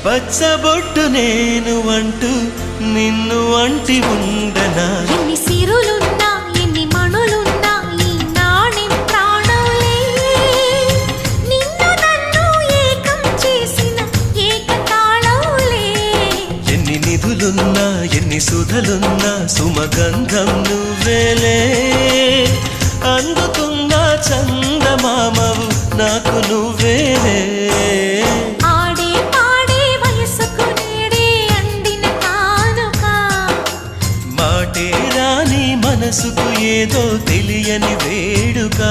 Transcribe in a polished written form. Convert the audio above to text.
పచ్చబొట్టు నేను అంటూ నిన్ను అంటి ఉండనా ఎన్ని సిరులున్నా ఎన్ని మణులున్నా ఈ నాణెం ప్రాణంలే నిన్ను నన్ను ఏకం చేసిన ఏకతాళంలే ఎన్ని నిధులున్నా ఎన్ని సుధలున్నా సుమగంధం నువ్వేలే అందుతున్న చందమామవు నాకు నువ్వేలే ఆడే పాడే వయసుకు నేడే అందిన కానుక మాటే రాని మనసుకు ఏదో తెలియని వేడుక